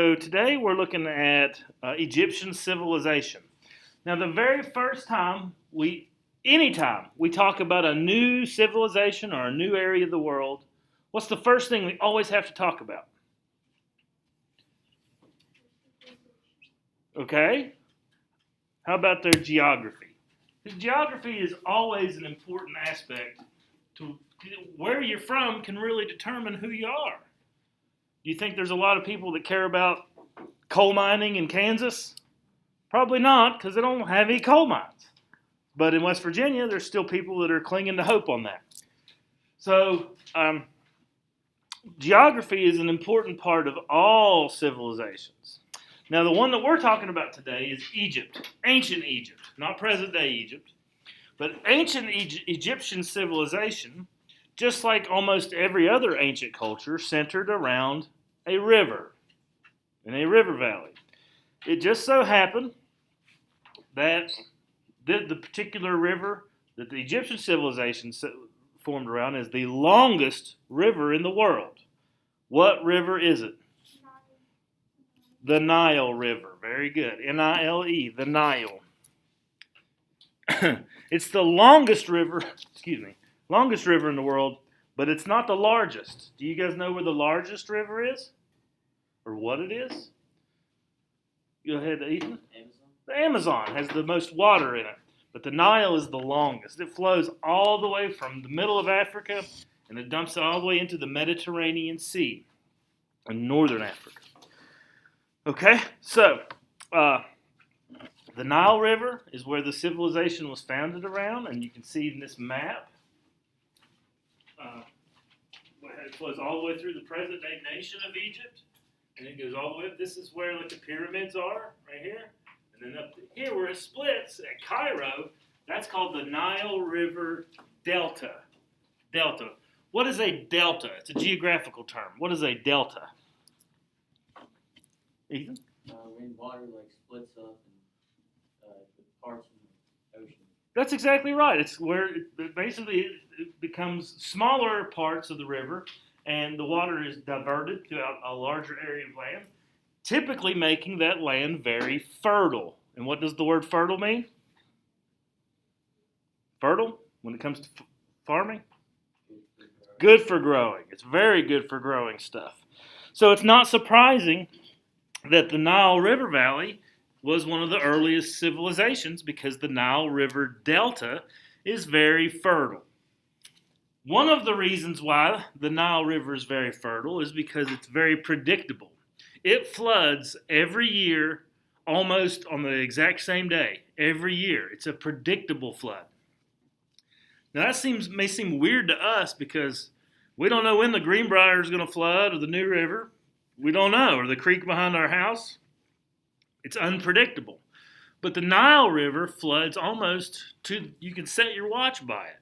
So today we're looking at Egyptian civilization. Now, the very first time anytime we talk about a new civilization or a new area of the world, what's the first thing we always have to talk about? Okay? How about their geography? The geography is always an important aspect to where you're from can really determine who you are. Do you think there's a lot of people that care about coal mining in Kansas? Probably not, because they don't have any coal mines. But in West Virginia, there's still people that are clinging to hope on that. So, geography is an important part of all civilizations. Now, the one that we're talking about today is Egypt, ancient Egypt, not present day Egypt, but ancient Egyptian civilization, just like almost every other ancient culture, centered around a river, in a river valley. It just so happened that the particular river that the Egyptian civilization formed around is the longest river in the world. What river is it? The Nile River. Very good. N-I-L-E, the Nile. It's the longest river, longest river in the world, but it's not the largest. Do you guys know where the largest river is? Or what it is? Go ahead, Ethan. Amazon. The Amazon has the most water in it, but the Nile is the longest. It flows all the way from the middle of Africa, and it dumps all the way into the Mediterranean Sea in northern Africa. Okay, so the Nile River is where the civilization was founded around, and you can see in this map, it flows all the way through the present-day nation of Egypt, and it goes all the way up. This is where the pyramids are, right here, and then up here where it splits at Cairo, that's called the Nile River Delta. Delta. What is a delta? It's a geographical term. What is a delta? Ethan? When water splits up and parts in the ocean. That's exactly right. It's where basically it becomes smaller parts of the river, and the water is diverted throughout a larger area of land, typically making that land very fertile. And what does the word fertile mean? Fertile when it comes to farming? Good for growing. It's very good for growing stuff. So it's not surprising that the Nile River Valley was one of the earliest civilizations because the Nile River Delta is very fertile. One of the reasons why the Nile River is very fertile is because it's very predictable. It floods every year, almost on the exact same day, every year. It's a predictable flood. Now that may seem weird to us because we don't know when the Greenbrier is going to flood or the New River. We don't know, or the creek behind our house. It's unpredictable. But the Nile River floods almost you can set your watch by it.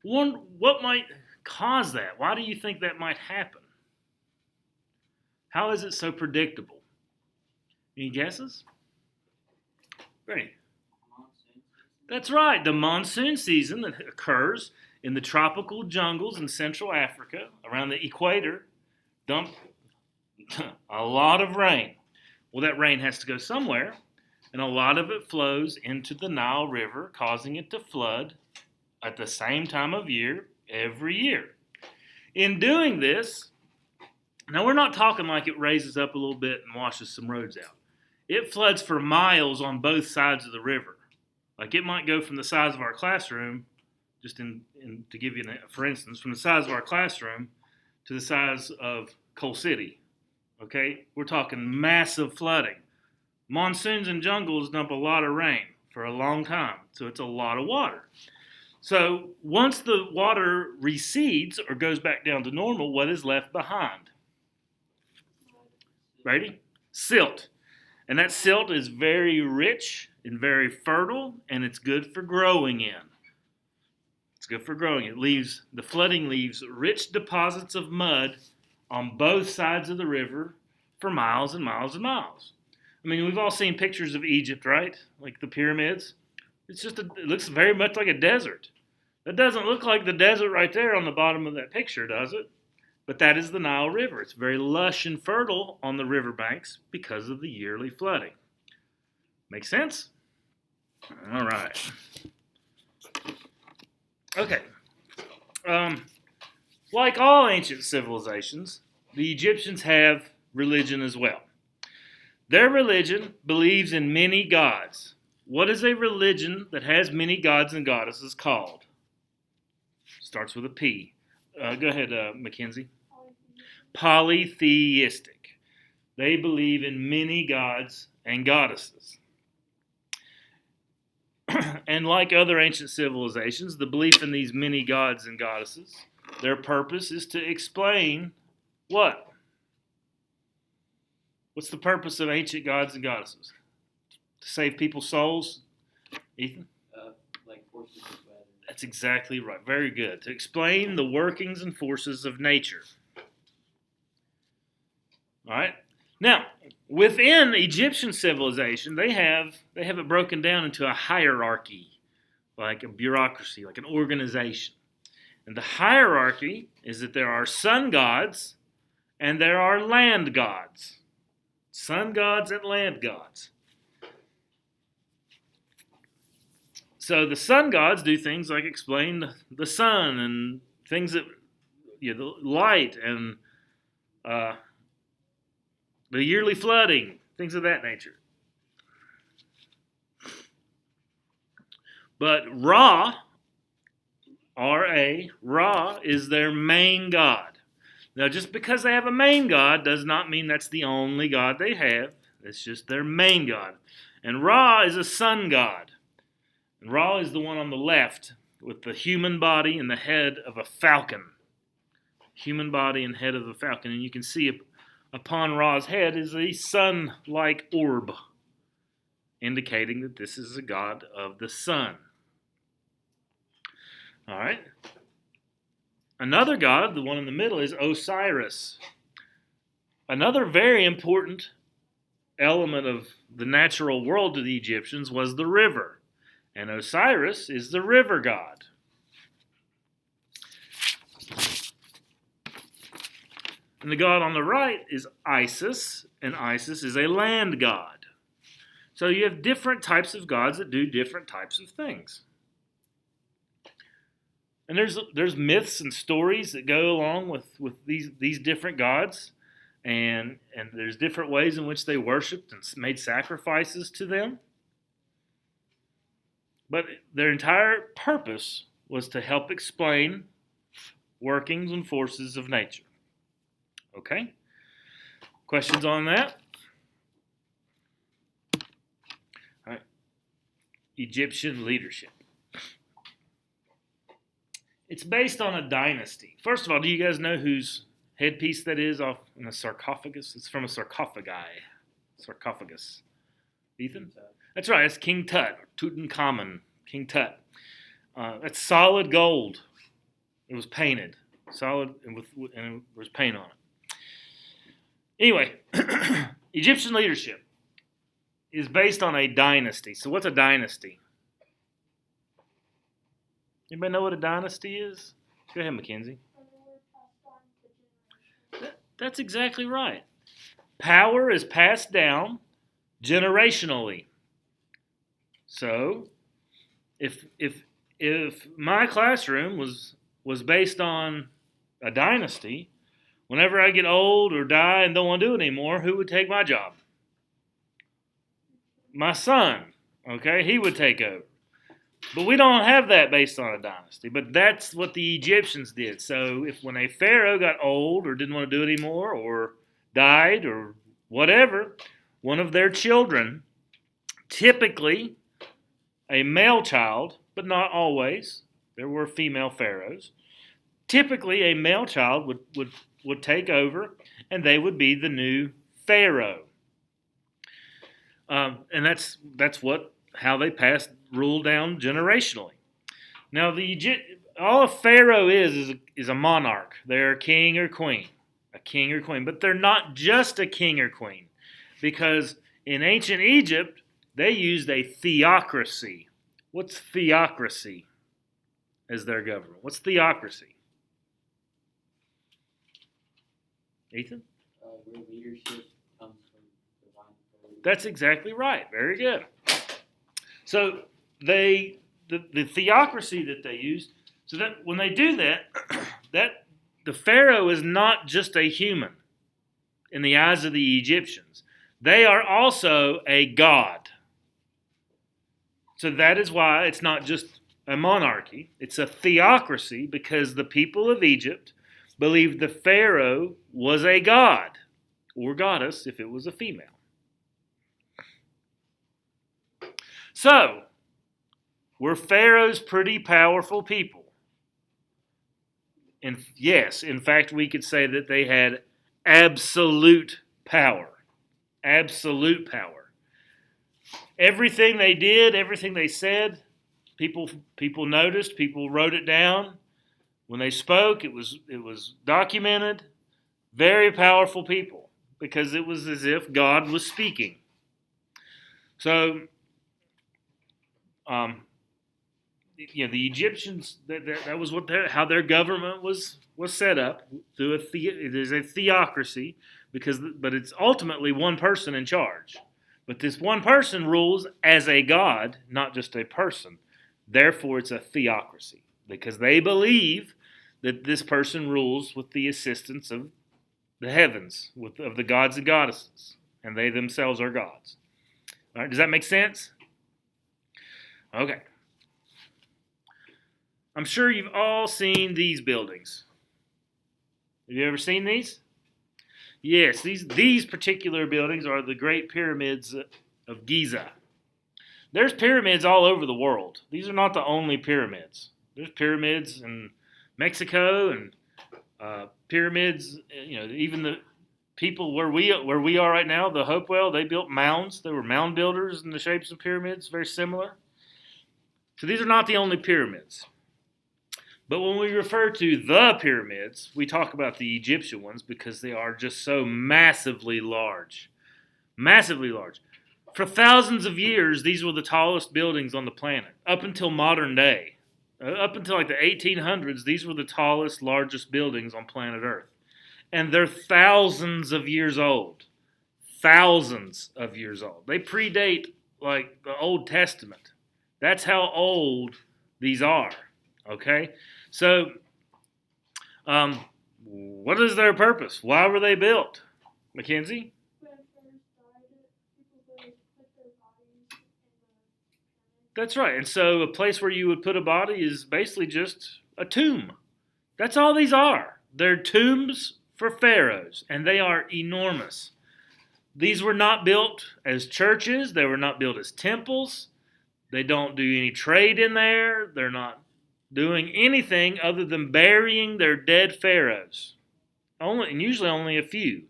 What might cause that? Why do you think that might happen? How is it so predictable? Any guesses? Great. That's right, the monsoon season that occurs in the tropical jungles in Central Africa around the equator dump a lot of rain. Well, that rain has to go somewhere, and a lot of it flows into the Nile River, causing it to flood at the same time of year every year. In doing this, now we're not talking like it raises up a little bit and washes some roads out. It floods for miles on both sides of the river. Like it might go from the size of our classroom, just to give you for instance, from the size of our classroom to the size of Coal City. Okay, we're talking massive flooding. Monsoons and jungles dump a lot of rain for a long time, so it's a lot of water. So once the water recedes or goes back down to normal, what is left behind? Ready? Silt. And that silt is very rich and very fertile, and it's good for growing in. It's good for growing. The flooding leaves rich deposits of mud on both sides of the river for miles and miles and miles. I mean, we've all seen pictures of Egypt, right? Like the pyramids. It looks very much like a desert. That doesn't look like the desert right there on the bottom of that picture, does it? But that is the Nile River. It's very lush and fertile on the riverbanks because of the yearly flooding. Make sense? All right. Okay. Like all ancient civilizations, the Egyptians have religion as well. Their religion believes in many gods. What is a religion that has many gods and goddesses called? Starts with a P. Go ahead, Mackenzie. Polytheistic. They believe in many gods and goddesses. And like other ancient civilizations, the belief in these many gods and goddesses, their purpose is to explain what? What's the purpose of ancient gods and goddesses? To save people's souls? Ethan? Like forces of weather. That's exactly right. Very good. To explain the workings and forces of nature. All right. Now, within Egyptian civilization, they have it broken down into a hierarchy, like a bureaucracy, like an organization. And the hierarchy is that there are sun gods and there are land gods. Sun gods and land gods. So the sun gods do things like explain the sun and things that, the light and the yearly flooding, things of that nature. But Ra, R-A, Ra is their main god. Now, just because they have a main god does not mean that's the only god they have. It's just their main god. And Ra is a sun god. And Ra is the one on the left with the human body and the head of a falcon. Human body and head of a falcon. And you can see upon Ra's head is a sun-like orb, indicating that this is a god of the sun. All right. Another god, the one in the middle, is Osiris. Another very important element of the natural world to the Egyptians was the river. And Osiris is the river god. And the god on the right is Isis, and Isis is a land god. So you have different types of gods that do different types of things. And there's myths and stories that go along with these different gods, and there's different ways in which they worshipped and made sacrifices to them. But their entire purpose was to help explain workings and forces of nature. Okay? Questions on that? All right. Egyptian leadership. It's based on a dynasty. First of all, do you guys know whose headpiece that is off in a sarcophagus? It's from a sarcophagi. Sarcophagus. Ethan? That's right. It's King Tut, Tutankhamun, King Tut. That's solid gold. It was painted. Solid, and there was paint on it. Anyway, Egyptian leadership is based on a dynasty. So what's a dynasty? Anybody know what a dynasty is? Go ahead, Mackenzie. That's exactly right. Power is passed down generationally. So, if my classroom was based on a dynasty, whenever I get old or die and don't want to do it anymore, who would take my job? My son. Okay, he would take over. But we don't have that based on a dynasty. But that's what the Egyptians did. So when a pharaoh got old or didn't want to do it anymore or died or whatever, one of their children, typically a male child, but not always, there were female pharaohs, typically a male child would take over and they would be the new pharaoh. And that's how they passed rule down generationally. Now, all a pharaoh is a monarch. They're a king or queen. A king or queen. But they're not just a king or queen. Because in ancient Egypt, they used a theocracy. What's theocracy as their government? What's theocracy? Ethan? Where leadership comes from divine authority. That's exactly right. Very good. So the theocracy that they used, so that when they do that, that the Pharaoh is not just a human in the eyes of the Egyptians. They are also a god. So that is why it's not just a monarchy, it's a theocracy, because the people of Egypt believed the Pharaoh was a god, or goddess if it was a female. So, were pharaohs pretty powerful people? And yes, in fact, we could say that they had absolute power. Absolute power. Everything they did, everything they said, people noticed, people wrote it down. When they spoke, it was documented. Very powerful people, because it was as if God was speaking. So, the Egyptians, that was how their government was set up through there's a theocracy, but it's ultimately one person in charge. But this one person rules as a god, not just a person. Therefore, it's a theocracy, because they believe that this person rules with the assistance of the heavens, of the gods and goddesses, and they themselves are gods. All right, does that make sense? Okay. I'm sure you've all seen these buildings. Have you ever seen these? Yes, these particular buildings are the Great Pyramids of Giza. There's pyramids all over the world. These are not the only pyramids. There's pyramids in Mexico and pyramids. Even the people where we are right now, the Hopewell, they built mounds. They were mound builders in the shapes of pyramids, very similar. So these are not the only pyramids. But when we refer to the pyramids, we talk about the Egyptian ones because they are just so massively large. Massively large. For thousands of years, these were the tallest buildings on the planet, up until modern day. Up until like the 1800s, these were the tallest, largest buildings on planet Earth. And they're thousands of years old. Thousands of years old. They predate like the Old Testament. That's how old these are. Okay? So, what is their purpose? Why were they built? Mackenzie? That's right. And so a place where you would put a body is basically just a tomb. That's all these are. They're tombs for pharaohs, and they are enormous. These were not built as churches. They were not built as temples. They don't do any trade in there. They're not doing anything other than burying their dead pharaohs. And usually only a few,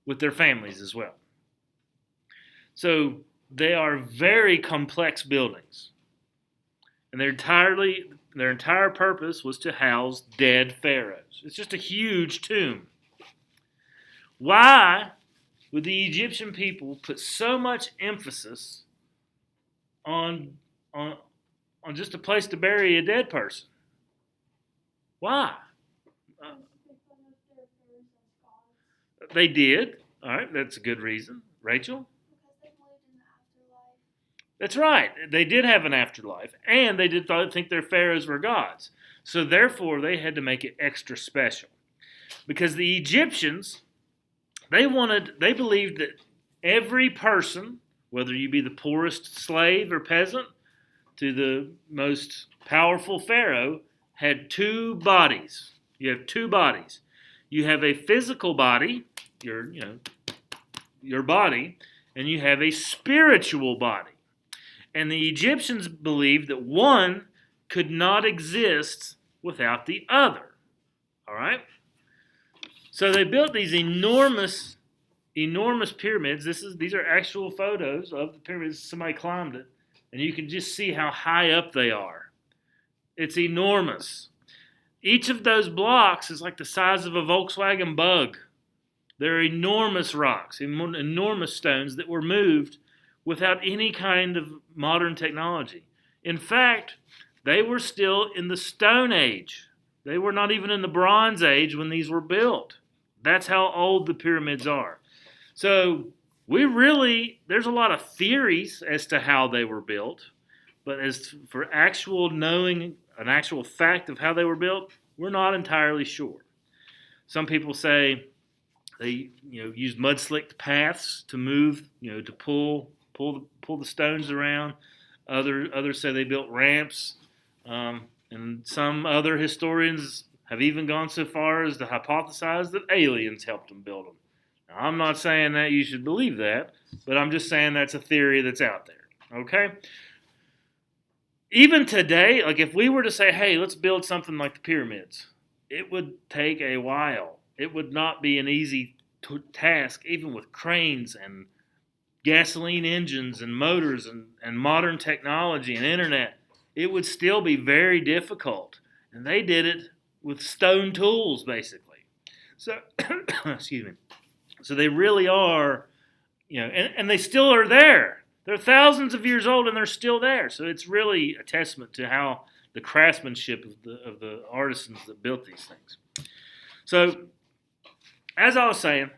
with their families as well. So they are very complex buildings. And their entire purpose was to house dead pharaohs. It's just a huge tomb. Why would the Egyptian people put so much emphasis on just a place to bury a dead person? Why? They did. All right, that's a good reason. Rachel? That's right. They did have an afterlife, and they did think their pharaohs were gods. So therefore, they had to make it extra special. Because the Egyptians, they believed that every person, whether you be the poorest slave or peasant to the most powerful pharaoh, had two bodies. You have two bodies. You have a physical body, your body, and you have a spiritual body. And the Egyptians believed that one could not exist without the other. All right? So they built these enormous pyramids. These are actual photos of the pyramids. Somebody climbed it. And you can just see how high up they are. It's enormous. Each of those blocks is like the size of a Volkswagen Bug. They're enormous rocks, enormous stones that were moved without any kind of modern technology. In fact, they were still in the Stone Age. They were not even in the Bronze Age when these were built. That's how old the pyramids are. So there's a lot of theories as to how they were built, but as for actual knowing an actual fact of how they were built, we're not entirely sure. Some people say they used mud slicked paths to move, to pull the stones around. Others say they built ramps, and some other historians have even gone so far as to hypothesize that aliens helped them build them. Now, I'm not saying that you should believe that, but I'm just saying that's a theory that's out there. Okay? Even today, like if we were to say, hey, let's build something like the pyramids, it would take a while. It would not be an easy task, even with cranes and gasoline engines and motors and modern technology and internet. It would still be very difficult. And they did it with stone tools, basically. So, excuse me. So they really are, and they still are there. They're thousands of years old and they're still there. So it's really a testament to how the craftsmanship of the artisans that built these things. So, as I was saying,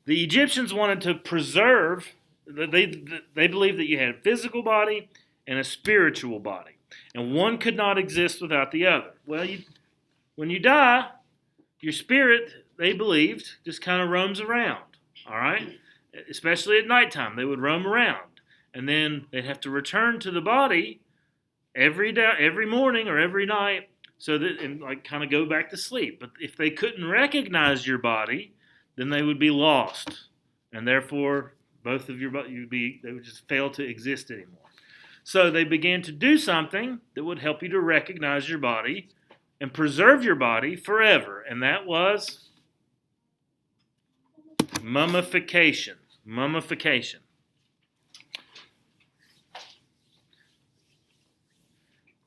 the Egyptians wanted to preserve. They believed that you had a physical body and a spiritual body, and one could not exist without the other. Well, when you die, your spirit, they believed, just kind of roams around, all right? Especially at nighttime, they would roam around. And then they'd have to return to the body every morning or every night and kind of go back to sleep. But if they couldn't recognize your body, then they would be lost. And therefore, both of they would just fail to exist anymore. So they began to do something that would help you to recognize your body and preserve your body forever. And that was mummification. Mummification.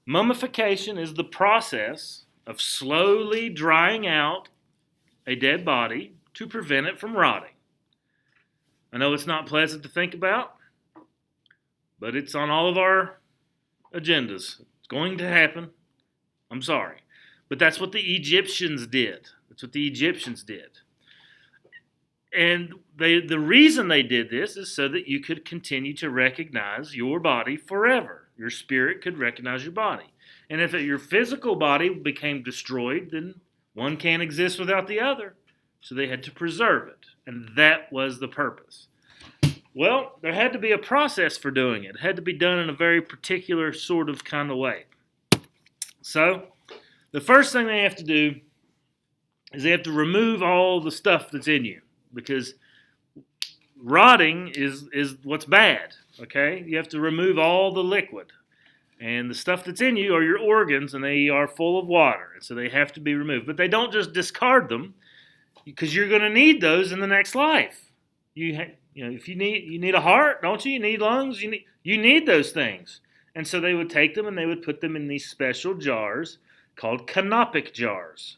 Mummification is the process of slowly drying out a dead body to prevent it from rotting. I know it's not pleasant to think about, but it's on all of our agendas. It's going to happen. I'm sorry. But that's what the Egyptians did. That's what the Egyptians did. And the reason they did this is so that you could continue to recognize your body forever. Your spirit could recognize your body. And if your physical body became destroyed, then one can't exist without the other. So they had to preserve it. And that was the purpose. Well, there had to be a process for doing it. It had to be done in a very particular sort of kind of way. So the first thing they have to do is they have to remove all the stuff that's in you. Because rotting is what's bad, okay? You have to remove all the liquid. And the stuff that's in you are your organs, and they are full of water. And so they have to be removed. But they don't just discard them, because you're going to need those in the next life. If you need a heart, don't you? You need lungs. You need those things. And so they would take them and they would put them in these special jars called canopic jars.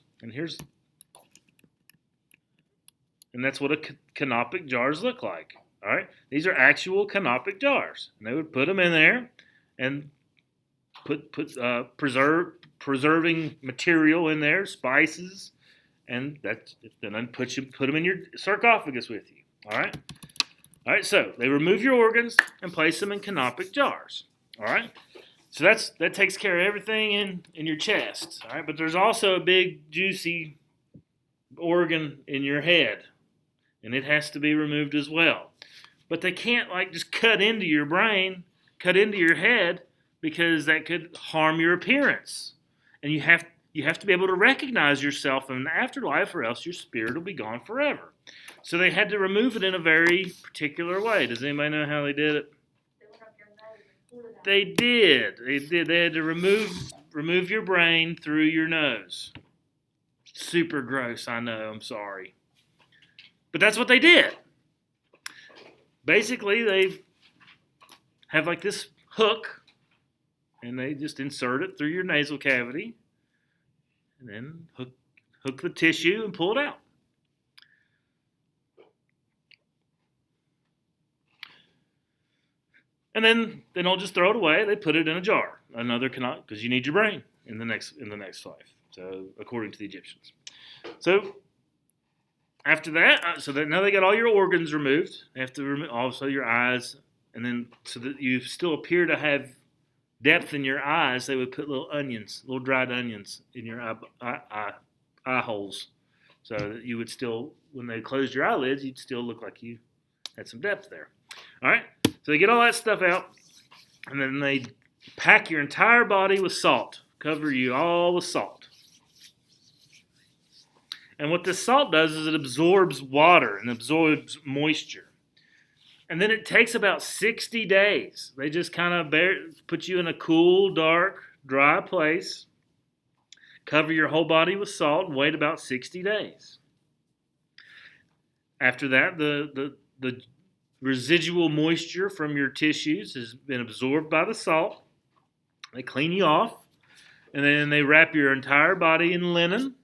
And that's what a canopic jars look like. All right, these are actual canopic jars, and they would put them in there and put preserving material in there, spices, and then put them in your sarcophagus with you. All right. So they remove your organs and place them in canopic jars. All right. So that takes care of everything in your chest. All right. But there's also a big juicy organ in your head, and it has to be removed as well. But they can't just cut into your brain, cut into your head, because that could harm your appearance. And you have to be able to recognize yourself in the afterlife, or else your spirit will be gone forever. So they had to remove it in a very particular way. Does anybody know how they did it? They did. They had to remove your brain through your nose. Super gross, I know. I'm sorry. But that's what they did. Basically, they have this hook, and they just insert it through your nasal cavity, and then hook the tissue and pull it out. And then they don't just throw it away; they put it in a jar, because you need your brain in the next life. So, according to the Egyptians, so After that, now they got all your organs removed. They have to remove also your eyes, and then so that you still appear to have depth in your eyes, they would put little dried onions in your eye holes, so that you would still, when they closed your eyelids, you'd still look like you had some depth there. All right, so they get all that stuff out, and then they pack your entire body with salt, cover you all with salt. And what this salt does is it absorbs water and absorbs moisture. And then it takes about 60 days. They just kind of put you in a cool, dark, dry place, cover your whole body with salt, and wait about 60 days. After that, the residual moisture from your tissues has been absorbed by the salt. They clean you off, and then they wrap your entire body in linen,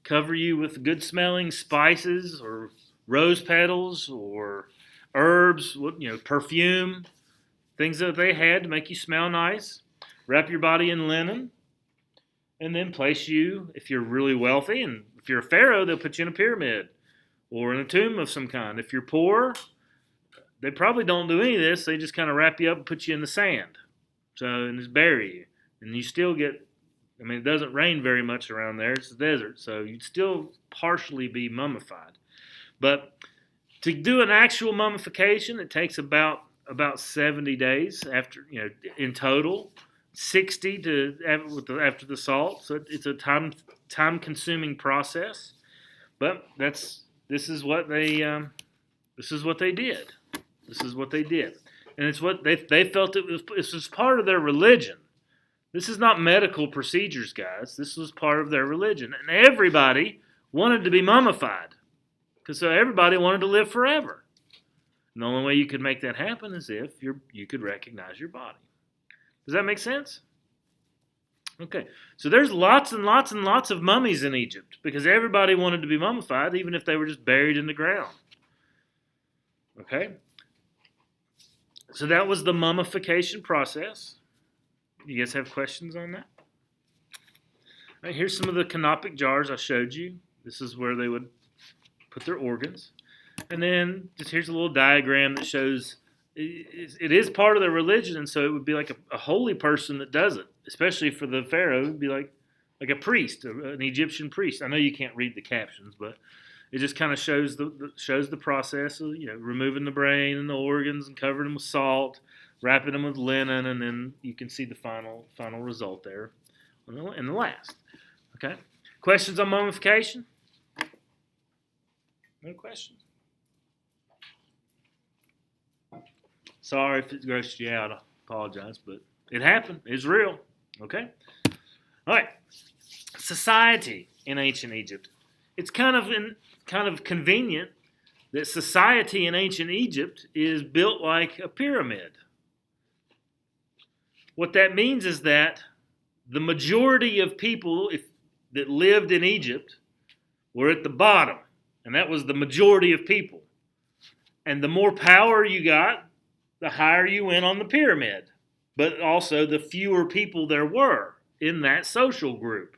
cover you with good-smelling spices or rose petals or herbs, perfume, things that they had to make you smell nice. Wrap your body in linen, and then place you, if you're really wealthy, and if you're a pharaoh, they'll put you in a pyramid or in a tomb of some kind. If you're poor, they probably don't do any of this. They just kind of wrap you up and put you in the sand, and just bury you. And you still get, it doesn't rain very much around there. It's a desert, so you'd still partially be mummified. But to do an actual mummification, it takes about 70 days after, in total, 60 after the salt. So it's a time-consuming process. But this is what they did. This is what they did, and it's what they felt this was part of their religion. This is not medical procedures, guys. This was part of their religion. And everybody wanted to be mummified. Because so everybody wanted to live forever. And the only way you could make that happen is if you could recognize your body. Does that make sense? Okay. So there's lots and lots and lots of mummies in Egypt. Because everybody wanted to be mummified, even if they were just buried in the ground. Okay. So that was the mummification process. You guys have questions on that? All right, here's some of the canopic jars I showed you. This is where they would put their organs. And then just here's a little diagram that shows it is part of their religion, and so it would be like a holy person that does it, especially for the pharaoh. It would be like a priest, an Egyptian priest. I know you can't read the captions, but it just kind of shows the process of removing the brain and the organs and covering them with salt, wrapping them with linen, and then you can see the final result there in the last. Okay? Questions on mummification? No questions? Sorry if it grossed you out. I apologize, but it happened. It's real. Okay? All right. Society in ancient Egypt. It's kind of convenient that society in ancient Egypt is built like a pyramid. What that means is that the majority of people that lived in Egypt were at the bottom, and that was the majority of people. And the more power you got, the higher you went on the pyramid, but also the fewer people there were in that social group.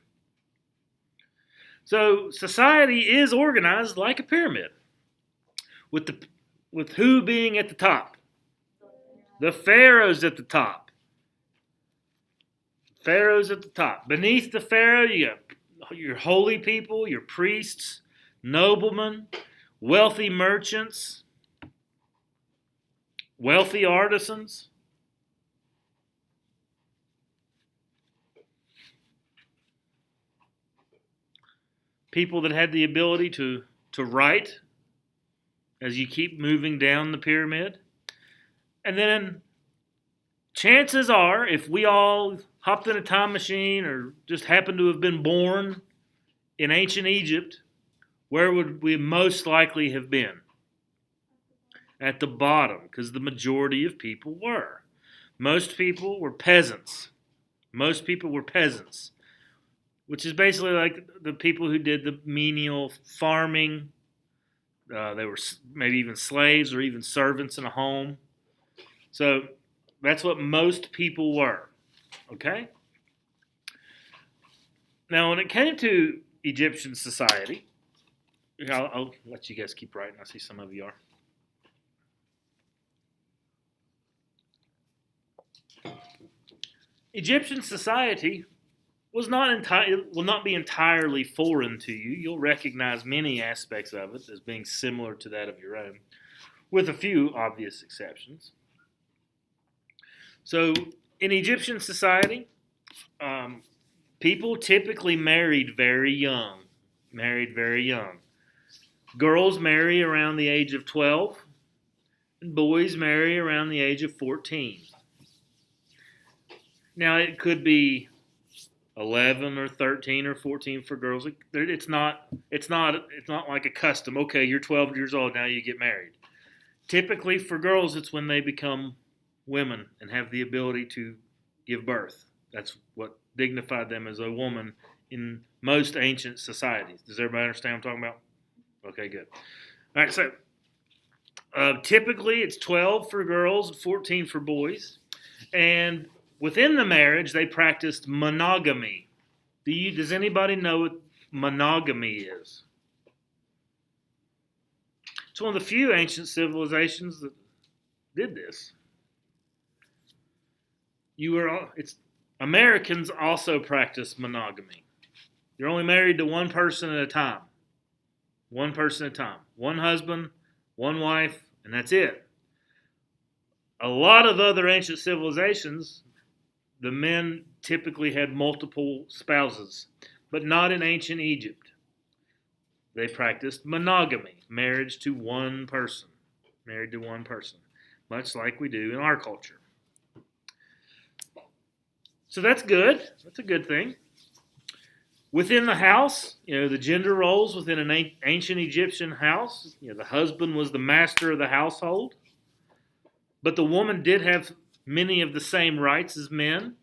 So society is organized like a pyramid, with who being at the top? The pharaohs at the top. Pharaohs at the top. Beneath the pharaoh, you got your holy people, your priests, noblemen, wealthy merchants, wealthy artisans. People that had the ability to write as you keep moving down the pyramid. And then chances are, if we all hopped in a time machine or just happened to have been born in ancient Egypt, where would we most likely have been? At the bottom, because the majority of people were. Most people were peasants. Which is basically like the people who did the menial farming. They were maybe even slaves or even servants in a home. So that's what most people were. Okay? Now, when it came to Egyptian society, I'll let you guys keep writing. I see some of you are. Egyptian society will not be entirely foreign to you. You'll recognize many aspects of it as being similar to that of your own, with a few obvious exceptions. So, in Egyptian society, people typically married very young. Girls marry around the age of 12, and boys marry around the age of 14. Now, it could be 11 or 13 or 14 for girls. It's not like a custom. Okay, you're 12 years old, now you get married. Typically for girls, it's when they become women and have the ability to give birth. That's what dignified them as a woman in most ancient societies. Does everybody understand what I'm talking about? Okay, good. All right, so typically it's 12 for girls and 14 for boys. And within the marriage, they practiced monogamy. Does anybody know what monogamy is? It's one of the few ancient civilizations that did this. Americans also practice monogamy. You're only married to one person at a time. One person at a time. One husband, one wife, and that's it. A lot of other ancient civilizations, the men typically had multiple spouses, but not in ancient Egypt. They practiced monogamy, marriage to one person, married to one person, much like we do in our culture. So that's good. That's a good thing. Within the house, the gender roles within an ancient Egyptian house, the husband was the master of the household, but the woman did have many of the same rights as men.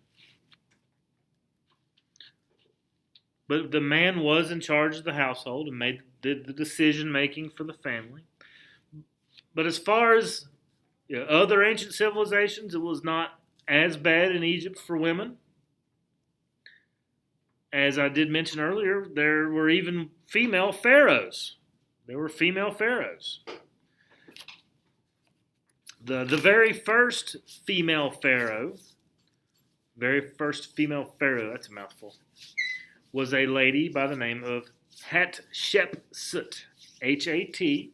But the man was in charge of the household and did the decision making for the family. But as far as other ancient civilizations, it was not as bad in Egypt for women. As I did mention earlier, there were even female pharaohs. The very first female pharaoh, that's a mouthful, was a lady by the name of Hatshepsut. Hatshepsut.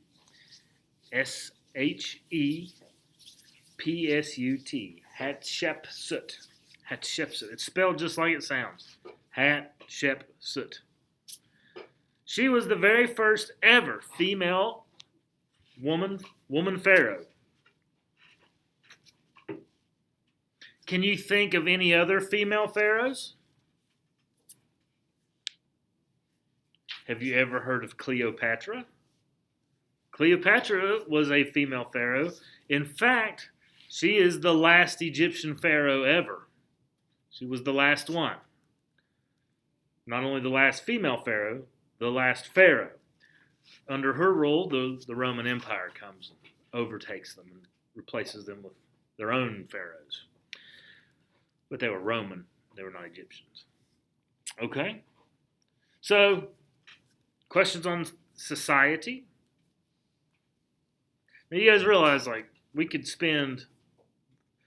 Hatshepsut. It's spelled just like it sounds. Hatshepsut. She was the very first ever female woman pharaoh. Can you think of any other female pharaohs? Have you ever heard of Cleopatra? Cleopatra was a female pharaoh. In fact, she is the last Egyptian pharaoh ever. She was the last one. Not only the last female pharaoh, the last pharaoh. Under her rule, the Roman Empire comes and overtakes them and replaces them with their own pharaohs. But they were Roman. They were not Egyptians. Okay? So, questions on society? Now you guys realize,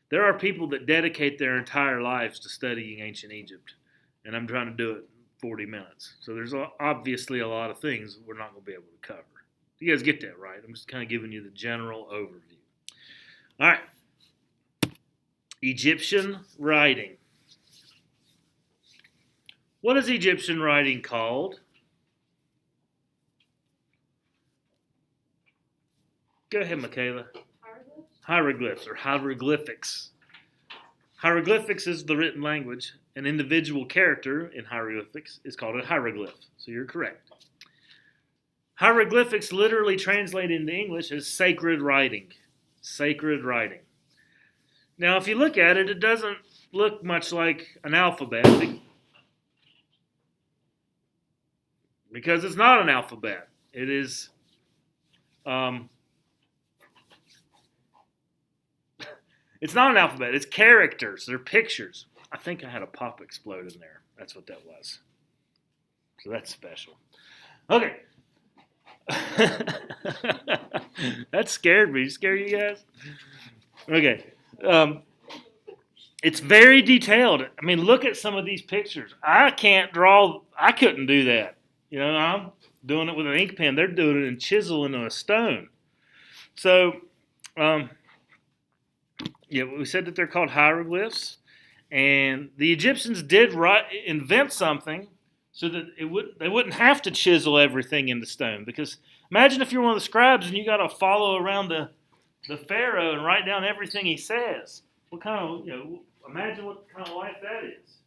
there are people that dedicate their entire lives to studying ancient Egypt. And I'm trying to do it in 40 minutes. So there's obviously a lot of things we're not going to be able to cover. You guys get that, right? I'm just kind of giving you the general overview. All right. Egyptian writing. What is Egyptian writing called? Go ahead, Michaela. Hieroglyphs or hieroglyphics. Hieroglyphics is the written language. An individual character in hieroglyphics is called a hieroglyph. So you're correct. Hieroglyphics literally translate into English as sacred writing. Sacred writing. Now, if you look at it, it doesn't look much like an alphabet because it's not an alphabet. It is it's not an alphabet. It's characters. They're pictures. I think I had a pop explode in there. That's what that was. So that's special. Okay. That scared me. Scare you guys? Okay. It's very detailed. I mean, look at some of these pictures. I can't draw. I couldn't do that. You know, I'm doing it with an ink pen. They're doing it in chisel into a stone. So, yeah, we said that they're called hieroglyphs, and the Egyptians did invent something so that they wouldn't have to chisel everything into stone. Because imagine if you're one of the scribes and you got to follow around the Pharaoh and write down everything he says. What kind of imagine what kind of life that is.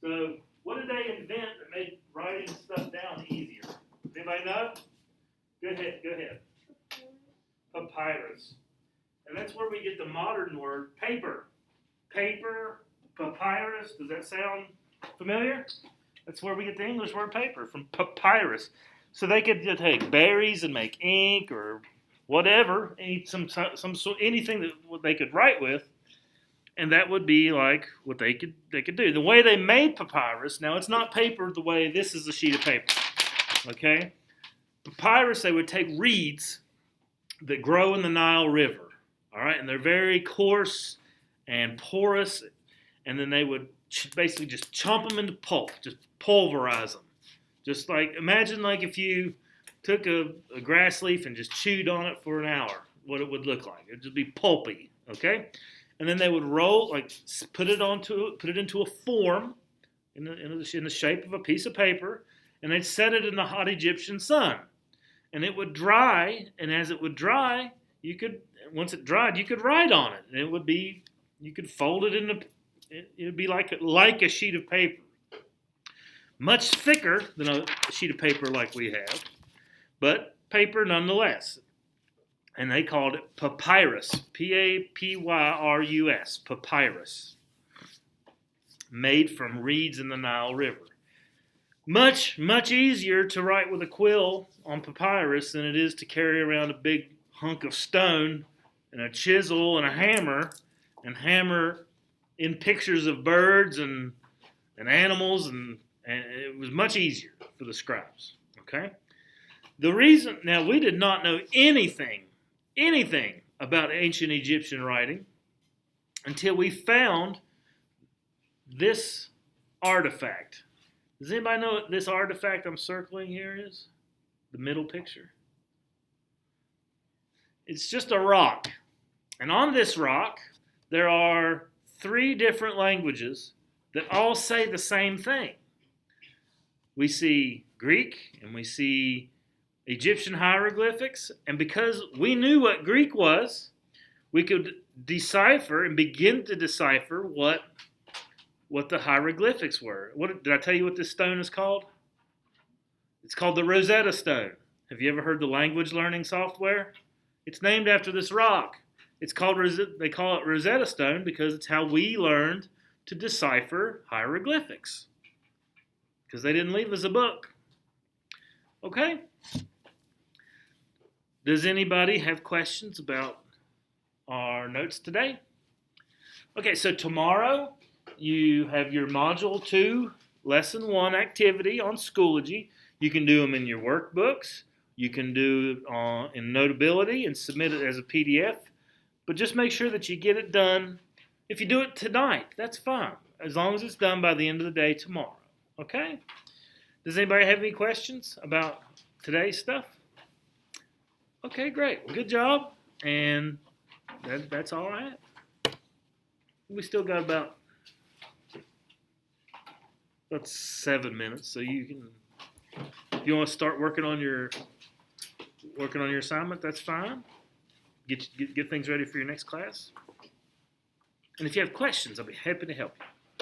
So, what did they invent that made writing stuff down easier? Does anybody know? Go ahead. Papyrus. And that's where we get the modern word paper. Paper, papyrus. Does that sound familiar? That's where we get the English word paper, from papyrus. So they could take berries and make ink or whatever, anything that they could write with, and that would be like what they could do. The way they made papyrus, now it's not paper the way this is a sheet of paper. Okay? Papyrus, they would take reeds that grow in the Nile River. All right, and they're very coarse and porous, and then they would basically just chomp them into pulp, just pulverize them. Just like, imagine like if you took a grass leaf and just chewed on it for an hour, what it would look like. It would just be pulpy, okay? And then they would roll, like put it into a form in the shape of a piece of paper, and they'd set it in the hot Egyptian sun. And it would dry, and as it would dry, once it dried, you could write on it, and it would be, you could fold it it would be like a sheet of paper, much thicker than a sheet of paper like we have, but paper nonetheless. And they called it papyrus, Papyrus, papyrus, made from reeds in the Nile River. Much, much easier to write with a quill on papyrus than it is to carry around a big hunk of stone and a chisel and a hammer in pictures of birds and animals, and it was much easier for the scribes. Okay? The reason, now we did not know anything about ancient Egyptian writing until we found this artifact. Does anybody know what this artifact I'm circling here is? The middle picture? It's just a rock. And on this rock, there are 3 different languages that all say the same thing. We see Greek and we see Egyptian hieroglyphics, and because we knew what Greek was, we could decipher and begin to decipher what the hieroglyphics were. Did I tell you what this stone is called? It's called the Rosetta Stone. Have you ever heard the language learning software? It's named after this rock. They call it Rosetta Stone because it's how we learned to decipher hieroglyphics, because they didn't leave us a book. Okay? Does anybody have questions about our notes today? Okay, so tomorrow you have your Module 2, Lesson 1 activity on Schoology. You can do them in your workbooks. You can do it in Notability and submit it as a PDF. But just make sure that you get it done. If you do it tonight, that's fine, as long as it's done by the end of the day tomorrow. Okay? Does anybody have any questions about today's stuff? Okay, great. Good job. And that's all I have. We still got about 7 minutes, so you can, if you want to start working on your assignment, that's fine. Get things ready for your next class. And if you have questions, I'll be happy to help you.